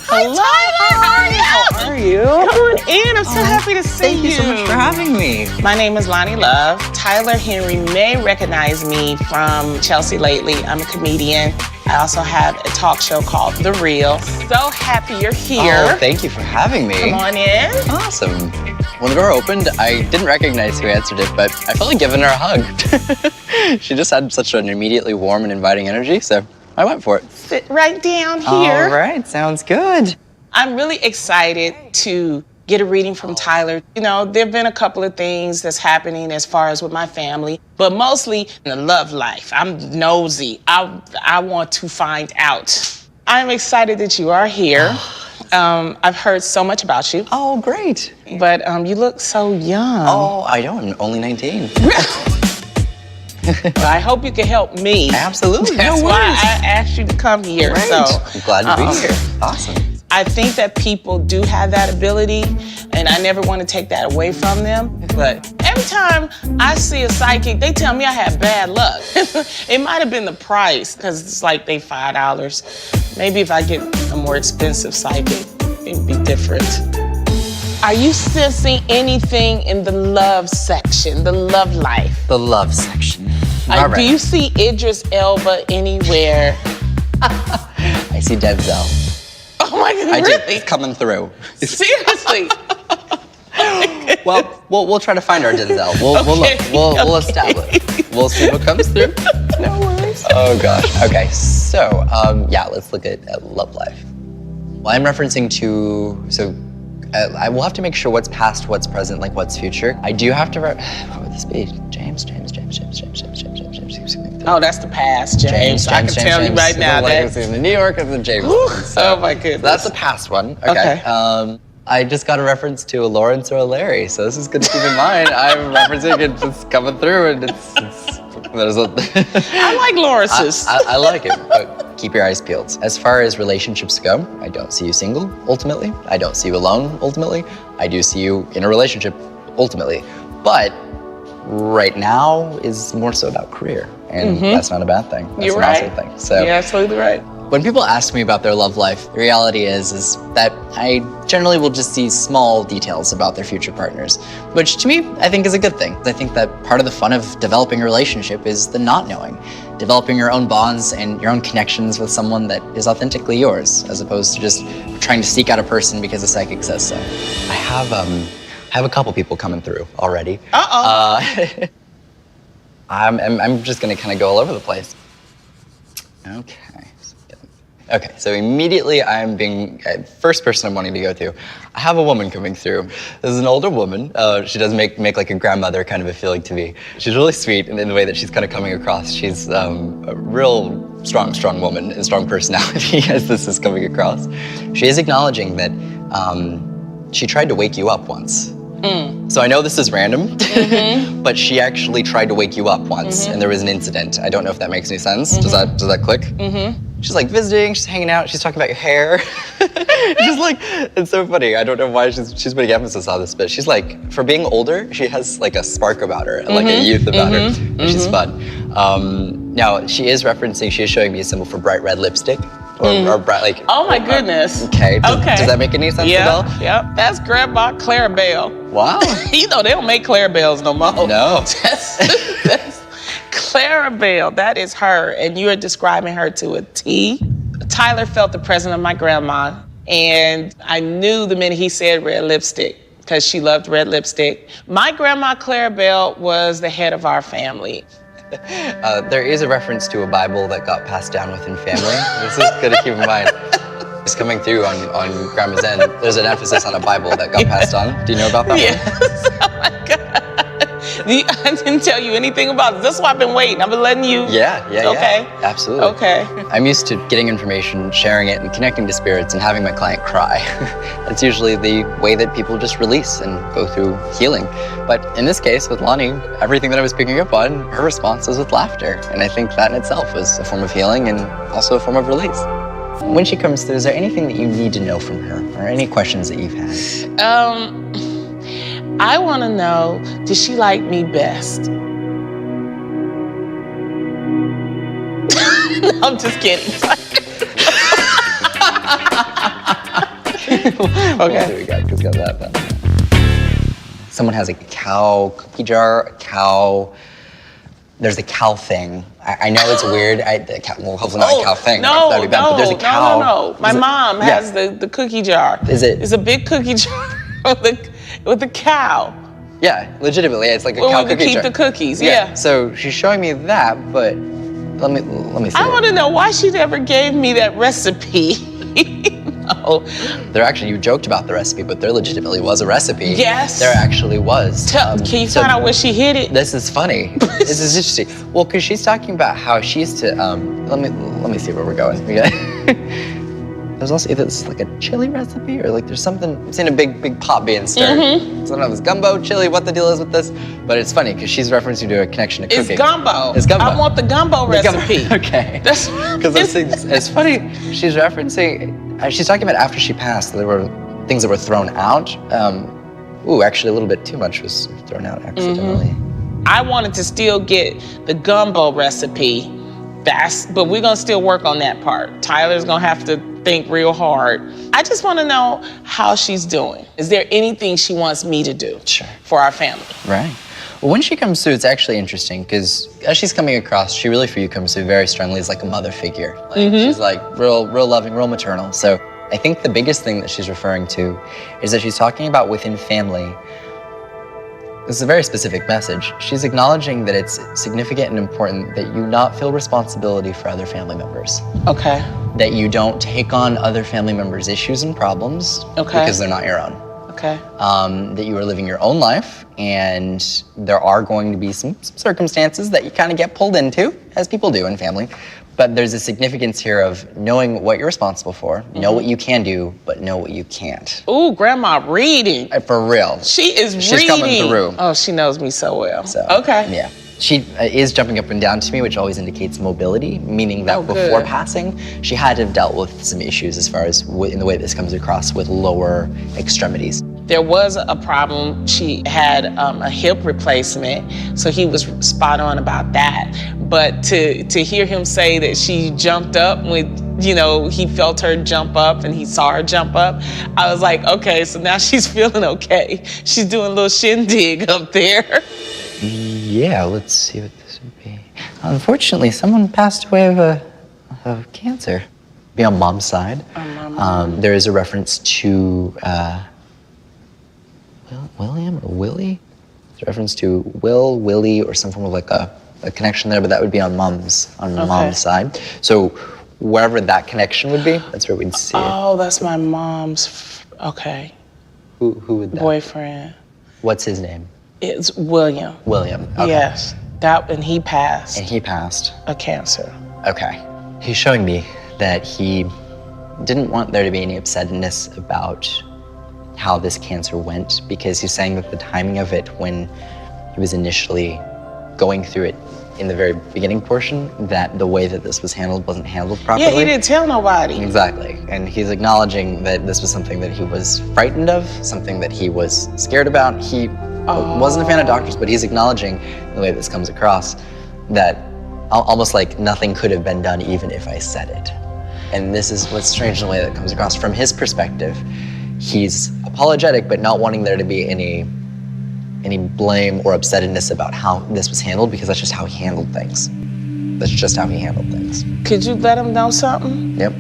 Hello. How are you? Come on in. I'm so happy to see you. Thank you so much for having me. My name is Loni Love. Tyler Henry may recognize me from Chelsea Lately. I'm a comedian. I also have a talk show called The Real. So happy you're here. Oh, thank you for having me. Come on in. Awesome. When the door opened, I didn't recognize who answered it, but I felt like giving her a hug. She just had such an immediately warm and inviting energy, so I went for it. Sit right down here. All right, sounds good. I'm really excited to get a reading from Tyler. You know, there have been a couple of things that's happening as far as with my family, but mostly in the love life. I'm nosy. I want to find out. I'm excited that you are here. I've heard so much about you. Oh, great. But you look so young. Oh, I know, I'm only 19. But I hope you can help me. Absolutely, That's no why worries. I asked you to come here. Great. So I'm glad to be here. Awesome. I think that people do have that ability, and I never want to take that away from them. But every time I see a psychic, they tell me I have bad luck. It might have been the price, because it's like they $5. Maybe if I get a more expensive psychic, it'd be different. Are you sensing anything in the love section, the love life? The love section. All right. Do you see Idris Elba anywhere? I see Denzel. Oh my God, I really? do, coming through. Seriously? Well, we'll try to find our Denzel. We'll establish. We'll see what comes through. No worries. Oh gosh. Okay. So yeah, let's look at love life. Well, I'm referencing to I will have to make sure what's past, what's present, like what's future. I do have to. What would this be? James. Oh, that's the past, James. I can tell you right now that. In the New York is the James. Oh my goodness. That's the past one. Okay. I just got a reference to a Lawrence or a Larry, so this is good to keep in mind. I'm referencing it, it's coming through, and there's a. I like Lawrence's. I like it, but keep your eyes peeled. As far as relationships go, I don't see you single, ultimately. I don't see you alone, ultimately. I do see you in a relationship, ultimately. But right now is more so about career, and that's not a bad thing. That's You're an right. awesome thing. So, You're absolutely right. when people ask me about their love life, the reality is that I generally will just see small details about their future partners, which to me, I think is a good thing. I think that part of the fun of developing a relationship is the not knowing, developing your own bonds and your own connections with someone that is authentically yours, as opposed to just trying to seek out a person because a psychic says so. I have a couple people coming through already. I'm just gonna kind of go all over the place. Okay, so immediately I'm being, first person I'm wanting to go to, I have a woman coming through. This is an older woman. She does make like a grandmother kind of a feeling to me. She's really sweet in the way that she's kind of coming across. She's a real strong woman and strong personality as this is coming across. She is acknowledging that she tried to wake you up once. So I know this is random, but she actually tried to wake you up once, and there was an incident. I don't know if that makes any sense. Does that click? She's like visiting, she's hanging out, she's talking about your hair. She's like, it's so funny. I don't know why she's putting emphasis on this, but she's like, for being older, she has like a spark about her, like a youth about her, and she's fun. Now she is showing me a symbol for bright red lipstick. Or bright, like. Oh my goodness. Okay. Does that make any sense at all? Yep. That's Grandma Clarabelle. Wow. You know they don't make Clarabelles no more. No. That's Clarabelle. That is her, and you are describing her to a T. Tyler felt the presence of my grandma, and I knew the minute he said red lipstick, because she loved red lipstick. My grandma Clarabelle was the head of our family. There is a reference to a Bible that got passed down within family. This is good to keep in mind. It's coming through on Grandma's end. There's an emphasis on a Bible that got passed on. Do you know about that Yes. Oh my God. I didn't tell you anything about it. That's why I've been waiting. I've been letting you. Yeah. Okay. Absolutely. Okay. I'm used to getting information, sharing it, and connecting to spirits and having my client cry. That's usually the way that people just release and go through healing. But in this case, with Loni, everything that I was picking up on, her response was with laughter. And I think that in itself is a form of healing and also a form of release. When she comes through, is there anything that you need to know from her or any questions that you've had? I want to know, does she like me best? No, I'm just kidding. What do we got? Who's got that? Someone has a cow cookie jar, a cow. There's a cow thing. I know it's weird. Well, hopefully not a cow thing. That'd be bad, but there's a cow. No. My mom has the cookie jar. Is it? It's a big cookie jar with a cow. Yeah, legitimately, it's like a cow cookie jar. Keep the cookies, yeah. So she's showing me that, but let me see. I want to know why she never gave me that recipe. No. There actually, you joked about the recipe, but there legitimately was a recipe. Yes. There actually was. Can you find out where she hid it? This is funny. This is interesting. Well, because she's talking about how she used to. Let me see where we're going. We got. There's also either this is like a chili recipe or like there's something. I'm seeing a big pot being stirred. So I don't know if it's gumbo, chili, what the deal is with this, but it's funny because she's referencing to a connection to cooking. It's gumbo. It's gumbo. I want the gumbo recipe. Okay. Because it's funny. She's referencing. She's talking about after she passed, there were things that were thrown out. Actually, a little bit too much was thrown out accidentally. I wanted to still get the gumbo recipe. But we're gonna still work on that part. Tyler's gonna have to think real hard. I just wanna know how she's doing. Is there anything she wants me to do for our family? Right. Well, when she comes through, it's actually interesting because as she's coming across, she really for you comes through very strongly as like a mother figure. Like she's like real loving, real maternal. So I think the biggest thing that she's referring to is that she's talking about within family. This is a very specific message. She's acknowledging that it's significant and important that you not feel responsibility for other family members. Okay. That you don't take on other family members' issues and problems because they're not your own. Okay. That you are living your own life, and there are going to be some circumstances that you kind of get pulled into, as people do in family. But there's a significance here of knowing what you're responsible for, know what you can do, but know what you can't. Ooh, Grandma reading. For real. She's reading. Coming through. Oh, she knows me so well. So, okay. Yeah. She is jumping up and down to me, which always indicates mobility, meaning that before passing, she had to have dealt with some issues as far as in the way this comes across with lower extremities. There was a problem. She had a hip replacement, so he was spot on about that. But to hear him say that she jumped up when, he felt her jump up and he saw her jump up, I was like, okay, so now she's feeling okay. She's doing a little shindig up there. Yeah, let's see what this would be. Unfortunately, someone passed away of cancer. Be on Mom's side. There is a reference to William or Willie? There's a reference to Willie, or some form of like a connection there, but that would be on Mom's side. So wherever that connection would be, that's where we'd see it. Oh, that's my mom's, okay. Who would that boyfriend. What's his name? It's William. William, okay. Yes, and he passed. And he passed. A cancer. Okay. He's showing me that he didn't want there to be any upsetness about how this cancer went, because he's saying that the timing of it when he was initially going through it in the very beginning portion, that the way that this was handled wasn't handled properly. Yeah, he didn't tell nobody. Exactly. And he's acknowledging that this was something that he was frightened of, something that he was scared about. He wasn't a fan of doctors, but he's acknowledging the way this comes across, that almost like nothing could have been done even if I said it. And this is what's strange in the way that comes across. From his perspective, he's apologetic, but not wanting there to be any blame or upsetness about how this was handled, because that's just how he handled things. That's just how he handled things. Could you let him know something? Yep.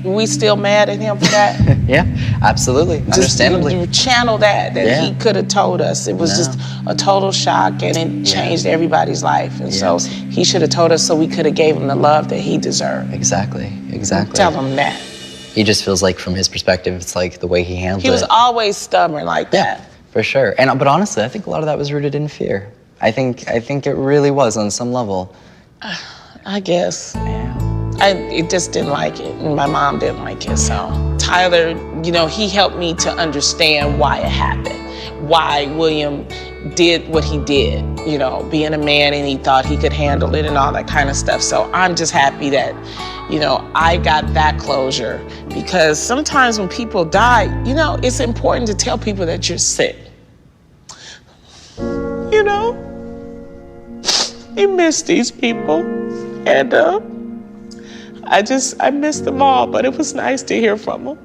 We still mad at him for that? Yeah, absolutely. Understandably. You channel that he could have told us. It was just a total shock, and it changed everybody's life. And so he should have told us so we could have gave him the love that he deserved. Exactly. Tell him that. He just feels like from his perspective, it's like the way he handled it. He was always stubborn like that. For sure. But honestly, I think a lot of that was rooted in fear. I think it really was on some level. I guess. It just didn't like it, and my mom didn't like it. So Tyler, he helped me to understand why it happened, why William did what he did, being a man, and he thought he could handle it and all that kind of stuff. So I'm just happy that, I got that closure, because sometimes when people die, it's important to tell people that you're sick. You miss these people, and I miss them all, but it was nice to hear from them.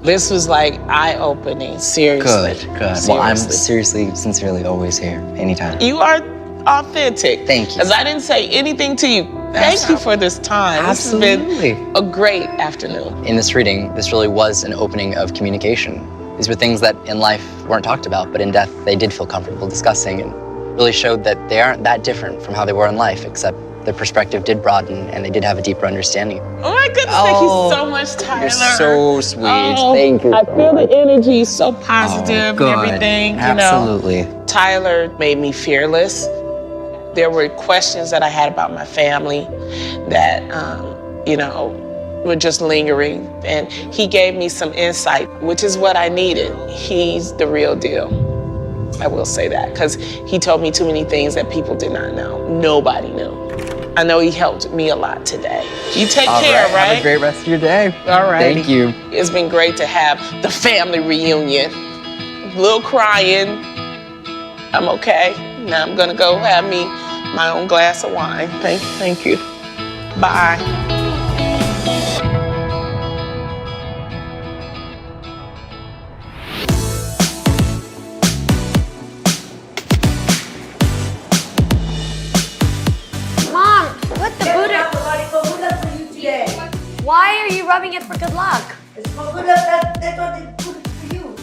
This was like eye-opening, seriously. Good. Well, I'm seriously, sincerely always here, anytime. You are authentic. Thank you. Because I didn't say anything to you. Thank you for this time. Absolutely. This has been a great afternoon. In this reading, this really was an opening of communication. These were things that in life weren't talked about, but in death they did feel comfortable discussing, and really showed that they aren't that different from how they were in life, except their perspective did broaden and they did have a deeper understanding. Oh my goodness, thank you so much, Tyler. You're so sweet. Oh, thank you. I feel the energy so positive and everything. Absolutely. You know. Tyler made me fearless. There were questions that I had about my family that, you know, were just lingering. And he gave me some insight, which is what I needed. He's the real deal. I will say that, because he told me too many things that people did not know. Nobody knew. I know he helped me a lot today. You take care, right? Have a great rest of your day. All right. Thank you. It's been great to have the family reunion. A little crying. I'm okay. Now I'm gonna go have me my own glass of wine. Thank you. Bye. Why are you rubbing it for good luck? It's for good luck, that's what they put it for you.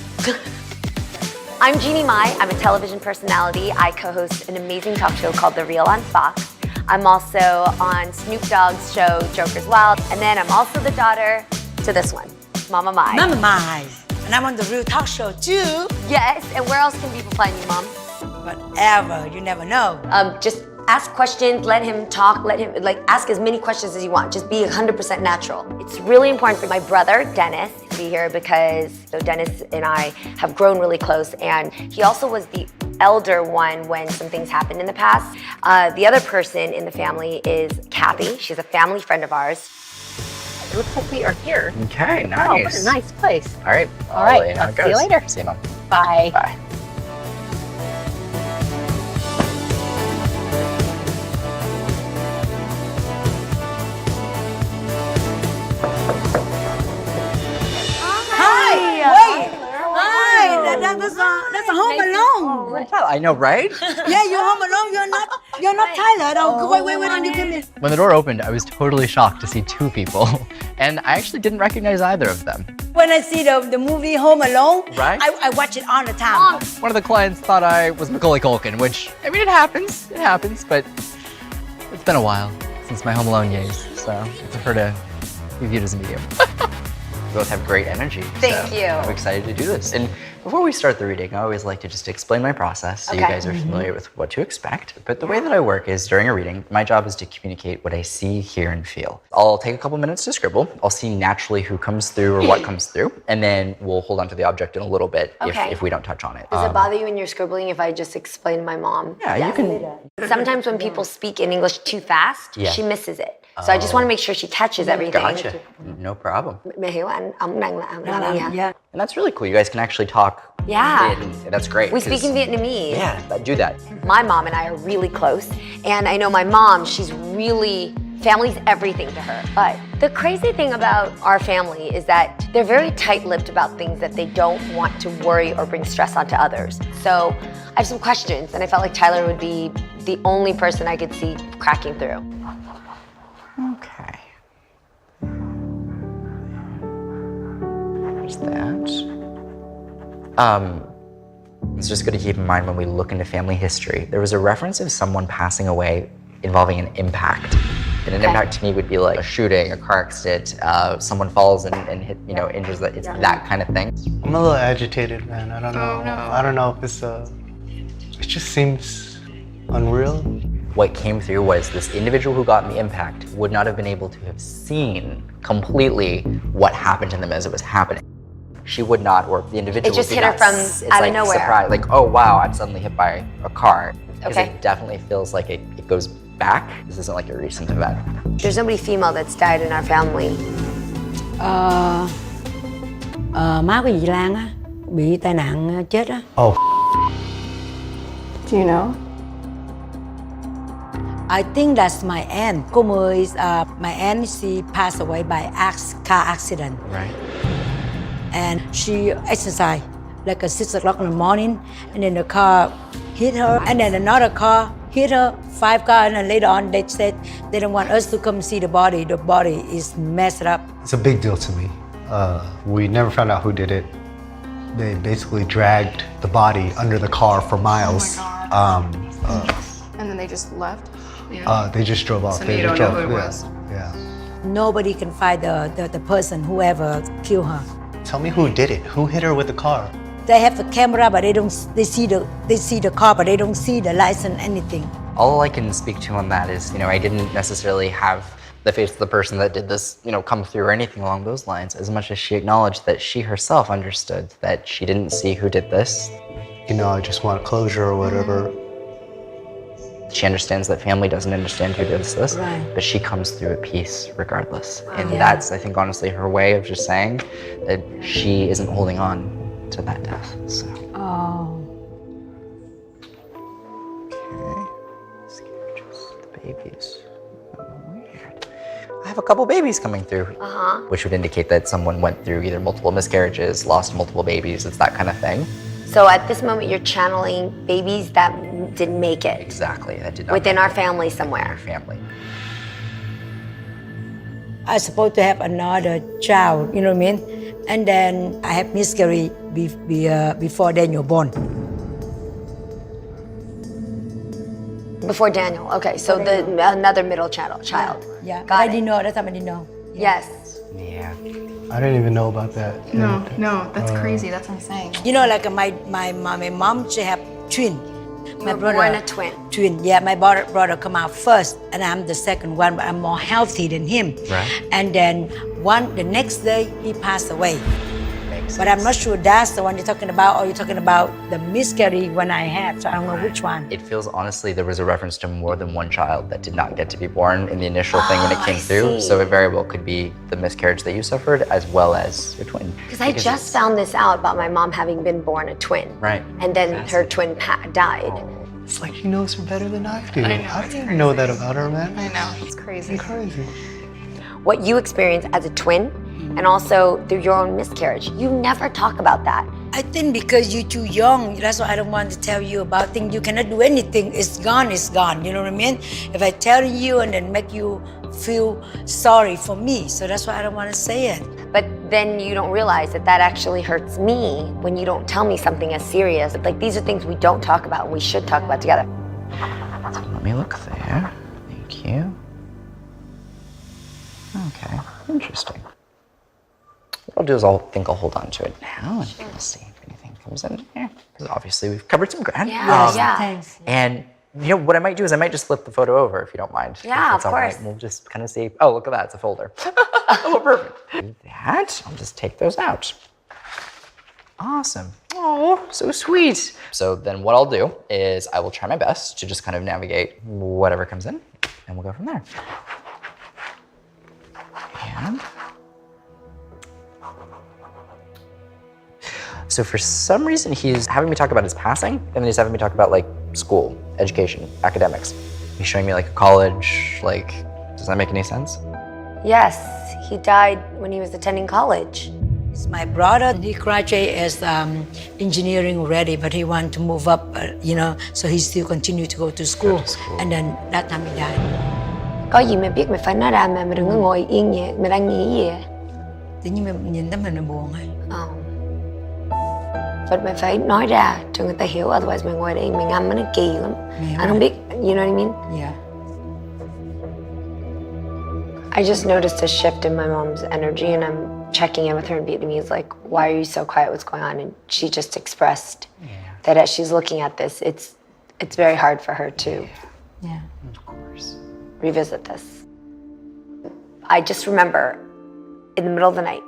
I'm Jeannie Mai. I'm a television personality. I co-host an amazing talk show called The Real on Fox. I'm also on Snoop Dogg's show, Joker's Wild. And then I'm also the daughter to this one, Mamma Mai. Mamma Mai. And I'm on the Real Talk Show too. Yes, and where else can people find you, Mom? Whatever, you never know. Just ask questions, let him talk, let him, ask as many questions as you want. Just be 100% natural. It's really important for my brother, Dennis, to be here because Dennis and I have grown really close, and he also was the elder one when some things happened in the past. The other person in the family is Kathy. She's a family friend of ours. It looks like we are here. Okay, nice. Oh, what a nice place. All right. All right, I'll see you later. See you, Mom. Bye. Bye. That's a Home Alone. I know, right? Yeah, you're Home Alone. You're not Tyler. Oh, wait, don't you give me. When the door opened, I was totally shocked to see two people, and I actually didn't recognize either of them. When I see the movie Home Alone, Right? I watch it all the time. One of the clients thought I was Macaulay Culkin, which, I mean, it happens, but it's been a while since my Home Alone years, so I prefer to be viewed as a medium. We both have great energy. Thank you. I'm excited to do this. And before we start the reading, I always like to just explain my process so you guys are familiar with what to expect. But the way that I work is during a reading, my job is to communicate what I see, hear, and feel. I'll take a couple minutes to scribble. I'll see naturally who comes through or what comes through. And then we'll hold on to the object in a little bit if we don't touch on it. Does it bother you when you're scribbling if I just explain to my mom? Yeah, you can. Sometimes when people speak in English too fast, she misses it. So I just want to make sure she catches everything. Gotcha. No problem. Yeah. And that's really cool. You guys can actually talk. Yeah. That's great. We speak in Vietnamese. Yeah, do that. My mom and I are really close. And I know my mom, family's everything to her. But the crazy thing about our family is that they're very tight-lipped about things that they don't want to worry or bring stress onto others. So I have some questions, and I felt like Tyler would be the only person I could see cracking through. Okay. There's that. It's just good to keep in mind when we look into family history, there was a reference of someone passing away involving an impact. And an impact to me would be like a shooting, a car accident, someone falls and hit, injures that. It's that kind of thing. I'm a little agitated, man. I don't know. I don't know if it's it just seems unreal. What came through was this individual who got in the impact would not have been able to have seen completely what happened to them as it was happening. She would not, or the individual. It just would be hit her from it's out of like nowhere. Surprise, like, oh wow, I'm suddenly hit by a car. Because Okay. it definitely feels like it goes back. This isn't like a recent event. There's nobody female that's died in our family. Má của dì Lan á, bị tai nạn chết á. Oh. Do you know? I think that's my aunt. Cô Mười, my aunt, she passed away by car accident. Right. and she exercised like at 6 o'clock in the morning, and then the car hit her, and then another car hit her, 5 cars, and then later on they said they don't want us to come see the body. The body is messed up. It's a big deal to me. We never found out who did it. They basically dragged the body under the car for miles. Oh my God. And then they just left? They just drove off. So They you don't just know drove- who it yeah, was? Yeah. Nobody can find the person, whoever killed her. Tell me who did it. Who hit her with the car? They have the camera, but they see the car, but they don't see the license, anything. All I can speak to on that is, I didn't necessarily have the face of the person that did this, come through or anything along those lines, as much as she acknowledged that she herself understood that she didn't see who did this. I just want closure or whatever. She understands that family doesn't understand who did this, Right. but she comes through at peace regardless. And that's, I think, honestly, her way of just saying that she isn't holding on to that death. So. Oh. Okay. The babies. Weird. I have a couple babies coming through, which would indicate that someone went through either multiple miscarriages, lost multiple babies. It's that kind of thing. So at this moment, you're channeling babies that didn't make it Exactly. That did not within make our it. family Our somewhere. family. I supposed to have another child, you know what I mean? And then I have miscarriage before Daniel born. Before Daniel. Okay, so another middle child. Yeah, but Got I it. didn't know. That time I didn't know. Yes. Yeah. I didn't even know about that. No, that's crazy. That's what I'm saying. You know, like my mom, she have twin. You were born a twin. Twin, yeah. My brother come out first, and I'm the second one, but I'm more healthy than him. Right. And then the next day, he passed away. Makes But I'm not sure that's the one you're talking about, or you're talking about the miscarriage when I had. So I don't know which one. It feels honestly there was a reference to more than one child that did not get to be born in the initial thing when it came I through. see. So it very well could be the miscarriage that you suffered as well as your twin. Because I just found this out about my mom having been born a twin. Right. And then her twin died. It's like she knows her better than I do. I know, I it's didn't know that about her, man. I know, it's crazy. It's crazy. What you experienced as a twin and also through your own miscarriage, you never talk about that. I think because you're too young, that's why I don't want to tell you about things. You cannot do anything. It's gone, you know what I mean? If I tell you and then make you feel sorry for me, so that's why I don't want to say it. But then you don't realize that actually hurts me when you don't tell me something as serious. Like these are things we don't talk about and we should talk about together. So let me look there. Thank you. Okay, interesting. What I'll do is I'll hold on to it now and we'll see if anything comes in here. Because obviously we've covered some ground. Yeah. Thanks. And what I might do is I might just flip the photo over if you don't mind. Yeah, If that's of all right. course. We'll just kind of see. Oh, look at that. It's a folder. Oh, perfect. Do that. I'll just take those out. Awesome. Oh, so sweet. So then what I'll do is I will try my best to just kind of navigate whatever comes in and we'll go from there. And so for some reason, he's having me talk about his passing, and then he's having me talk about like school, education, academics. He's showing me like a college, does that make any sense? Yes, he died when he was attending college. It's my brother. He graduated as engineering already, but he wanted to move up, so he still continued to go to school. And then that time he died. Có gì mày biết mày phải nói ra mà đừng có ngồi yên vậy, mày đang nghĩ gì vậy? Tự nhiên mình nhìn tới mình là buồn ấy. But mày phải nói ra cho người ta hiểu, otherwise mày ngồi đây mày ngâm nó kỳ lắm. Anh không biết, you know what I mean? Yeah. I just noticed a shift in my mom's energy and I'm checking in with her in Vietnamese, like, why are you so quiet, what's going on? And she just expressed that as she's looking at this, it's very hard for her to Of course. revisit this. I just remember in the middle of the night,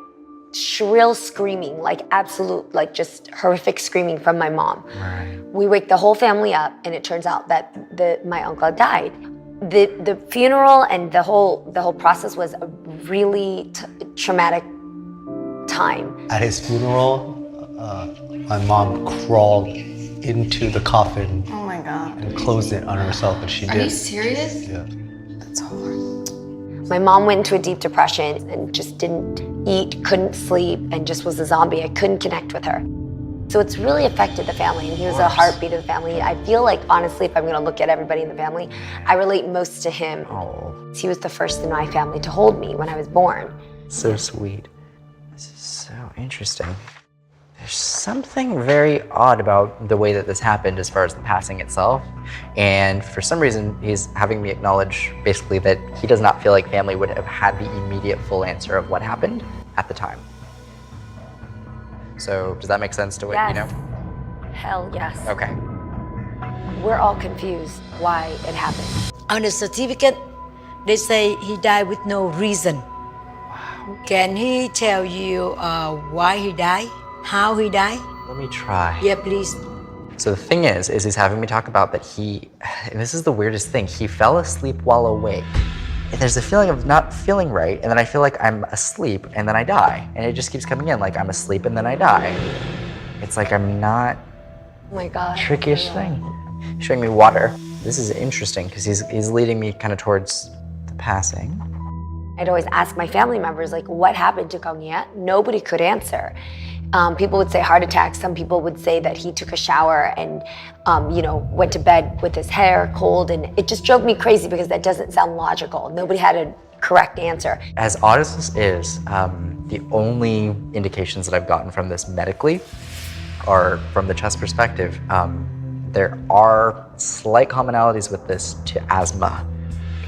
shrill screaming, like absolute, like just horrific screaming from my mom. Right. We wake the whole family up and it turns out that my uncle died. The funeral and the whole process was a really traumatic time. At his funeral, my mom crawled into the coffin Oh my God. and closed it on herself, and she Are did. you serious? Yeah. That's hard. My mom went into a deep depression and just didn't eat, couldn't sleep, and just was a zombie. I couldn't connect with her. So it's really affected the family, and he was a heartbeat of the family. I feel like, honestly, if I'm gonna look at everybody in the family, I relate most to him. Oh, He was the first in my family to hold me when I was born. so sweet. This is so interesting. There's something very odd about the way that this happened as far as the passing itself. And for some reason, he's having me acknowledge basically that he does not feel like family would have had the immediate full answer of what happened at the time. So does that make sense to what you know? Hell yes. Okay. We're all confused why it happened. On the certificate, they say he died with no reason. Can he tell you why he died? How he died? Let me try. Yeah, please. So the thing is he's having me talk about that and this is the weirdest thing, he fell asleep while awake. And there's a feeling of not feeling right, and then I feel like I'm asleep, and then I die. And it just keeps coming in, like I'm asleep and then I die. It's like I'm not, Oh my God. trickiest thing. Showing me water. This is interesting, because he's leading me kind of towards the passing. I'd always ask my family members, like, what happened to Kong Ye? Nobody could answer. People would say heart attack. Some people would say that he took a shower and, went to bed with his hair cold. And it just drove me crazy because that doesn't sound logical. Nobody had a correct answer. As odd as this is, the only indications that I've gotten from this medically are from the chest perspective. There are slight commonalities with this to asthma.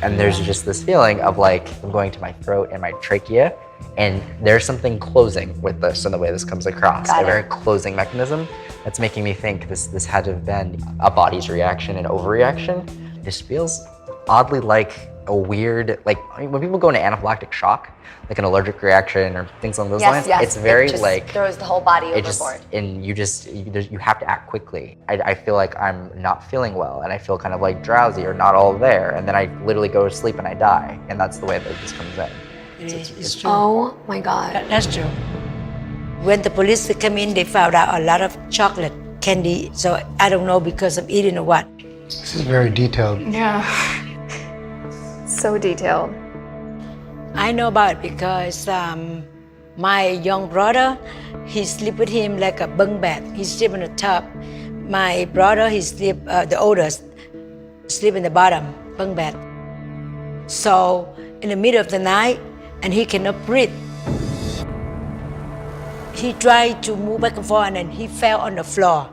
And there's just this feeling of like, I'm going to my throat and my trachea, and there's something closing with this and the way this comes across. Got a it. very closing mechanism that's making me think this had to have been a body's reaction and overreaction. This feels oddly like a weird, like when people go into anaphylactic shock, like an allergic reaction or things along those lines, it's very it just like, throws the whole body it just, overboard. and you have to act quickly. I feel like I'm not feeling well, and I feel kind of like drowsy or not all there, and then I literally go to sleep and I die, and that's the way that this comes in. It's true. Oh my God. That's true. When the police came in, they found out a lot of chocolate candy. So I don't know because of eating or what. This is very detailed. Yeah. So detailed. I know about it because my young brother, he sleep with him like a bunk bed. He sleep on the top. My brother, he sleep, the oldest, sleep in the bottom bunk bed. So in the middle of the night, and he cannot breathe. He tried to move back and forth, and then he fell on the floor.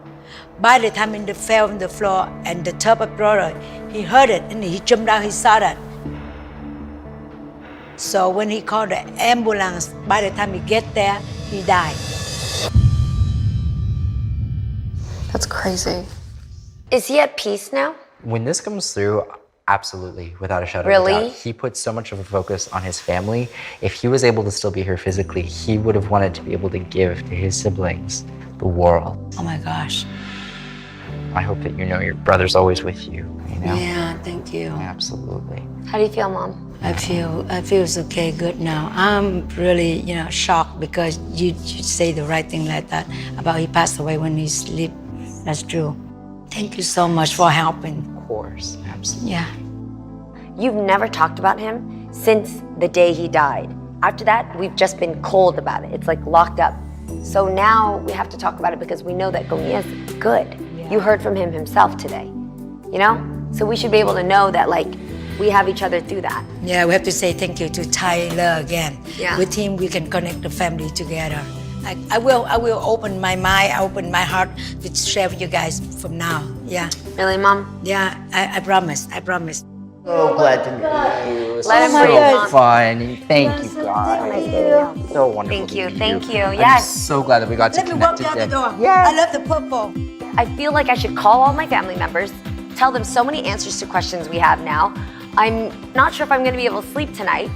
By the time he fell on the floor, and the top of brother, he heard it, and he jumped out, he saw that. So when he called the ambulance, by the time he get there, he died. That's crazy. Is he at peace now? When this comes through, absolutely, without a shadow Really? of a doubt. He put so much of a focus on his family. If he was able to still be here physically, he would have wanted to be able to give to his siblings the world. Oh my gosh. I hope that you know your brother's always with you, you know? Yeah, thank you. Absolutely. How do you feel, Mom? I feel it's okay, good now. I'm really, shocked because you say the right thing like that about he passed away when he sleep. That's true. Thank you so much for helping. Of course, absolutely. Yeah. You've never talked about him since the day he died. After that, we've just been cold about it. It's like locked up. So now we have to talk about it because we know that Kong Ye is good. Yeah. You heard from him himself today, So we should be able to know that we have each other through that. Yeah, we have to say thank you to Tyler again. Yeah. With him, we can connect the family together. I will open my mind, open my heart to share with you guys from now. Yeah. Really, Mom? Yeah, I promise. I promise. So glad to meet you. Let him so breathe, Mom. fun. Thank you, guys. So wonderful. Thank you, to meet thank you. I'm Yes. so glad that we got to Let me walk connect down the again. door. Yeah. I love the purple. I feel like I should call all my family members, tell them so many answers to questions we have now. I'm not sure if I'm gonna be able to sleep tonight.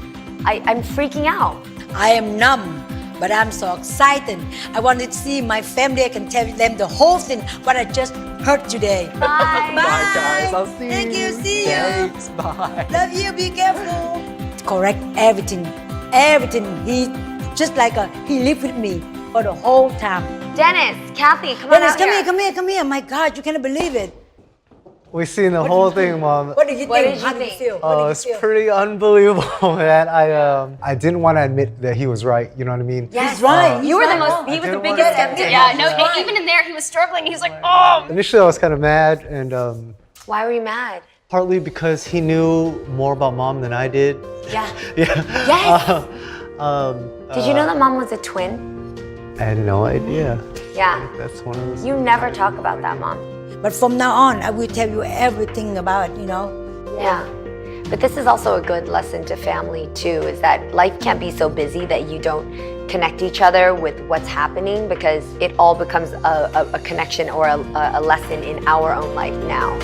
I'm freaking out. I am numb, but I'm so excited. I want to see my family. I can tell them the whole thing, what I just heard today. Bye. Bye, guys. I'll see Thank you. See you. Thanks. Bye. Love you. Be careful. Correct everything. Everything. He just like he lived with me for the whole time. Dennis, Kathy, come on Dennis, out come here. here. Come here. My God, you cannot believe it. We seen the whole thing, Mom. What did you What think? did you How did you think? feel? Oh, What it's did you feel? pretty unbelievable, man. I didn't want to admit that he was right. You know what I mean? Yes. He's right. You were the He's most, right. he was the didn't biggest wanna- skeptic. Yeah, no, He's right. even in there, he was struggling. He's like, oh. Initially, I was kind of mad, and Why were you mad? partly because he knew more about Mom than I did. Yeah. Yeah. Yes. Um, Did you know that Mom was a twin? I had no idea. Yeah. That's one of those. You never talk about that, Mom. But from now on, I will tell you everything about, Yeah. But this is also a good lesson to family too, is that life can't be so busy that you don't connect each other with what's happening, because it all becomes a connection or a lesson in our own life now.